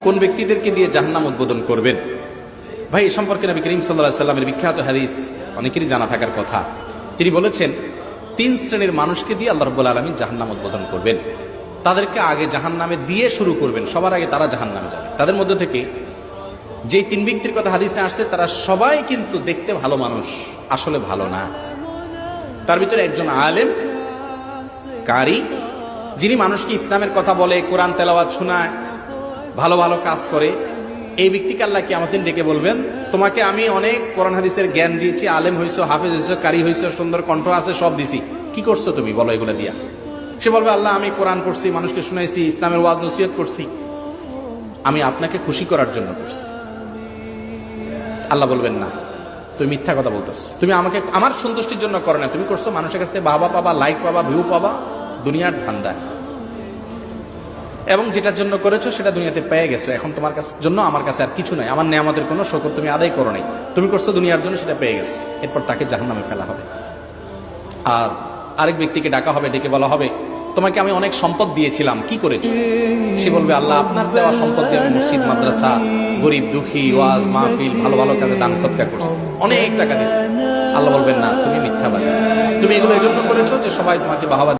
কোন ব্যক্তিদেরকে দিয়ে জাহান্নাম উদ্বোধন করবেন? ভাই, এই সম্পর্কে নবী করিম সাল্লাল্লাহু আলাইহি ওয়াসাল্লামের বিখ্যাত হাদিস অনেকেরই জানা থাকার কথা। তিনি বলেছেন, 3 শ্রেণীর মানুষকে দিয়ে আল্লাহ রাব্বুল আলামিন জাহান্নাম উদ্বোধন করবেন। তাদেরকে আগে জাহান্নামে দিয়ে শুরু করবেন, সবার আগে তারা জাহান্নামে যাবে। তাদের মধ্যে থেকে যেই 3 ব্যক্তির কথা হাদিসে আসছে, তারা সবাই কিন্তু দেখতে ভালো মানুষ, আসলে ভালো না। তার ভিতরে একজন আলেম, কারি, যিনি মানুষকে ইসলামের কথা বলে, কোরআন তেলাওয়াত শোনায়, ভালো ভালো কাজ করে। এই ব্যক্তিকে আল্লাহ কিয়ামতের দিন ডেকে বলবেন, তোমাকে আমি অনেক কোরআন হাদিসের জ্ঞান দিয়েছি, আলেম হইছো, হাফেজ হইছো, কারি হইছো, সুন্দর কণ্ঠ আছে, সব দিছি, কি করছো তুমি বলো এগুলো দিয়া? সে বলবে, আল্লাহ আমি কোরআন পড়ছি, মানুষকে শুনাইছি, ইসলামের ওয়াজ নসিহত করছি, আমি আপনাকে খুশি করার জন্য করছি। আল্লাহ বলবেন, না, তুমি মিথ্যা কথা বলতেছো, তুমি আমাকে আমার সন্তুষ্টির জন্য করো না, তুমি করছো মানুষের কাছে বাবা পাবা, লাইক পাবা, ভিউ পাবা, দুনিয়ার ধান্দা। এবং যেটার জন্য করেছো সেটা দুনিয়াতে পেয়ে গেছো, এখন তোমার কাছে জন্য আমার কাছে আর কিছু নাই, আমার নেয়ামতের কোনো শকর তুমি আদায় করো নাই, তুমি করছো দুনিয়ার জন্য, সেটা পেয়ে গেছো। এরপর তাকে জাহান্নামে ফেলা হবে। আর আরেক ব্যক্তিকে ডাকা হবে, ডেকে বলা হবে, তোমাকে আমি অনেক সম্পদ দিয়েছিলাম, কি করেছো? সে বলবে, আল্লাহ আপনার দেওয়া সম্পদ দিয়ে আমি মসজিদ, মাদ্রাসা, গরিব দুঃখী, ওয়াজ মাহফিল, ভালো ভালো কাজে দান সদকা করছি, অনেক টাকা দিচ্ছি। আল্লাহ বলবেন, না, তুমি মিথ্যাবাদী, তুমি এগুলো এই জন্য করেছো যে সবাই তোমাকে বাহবা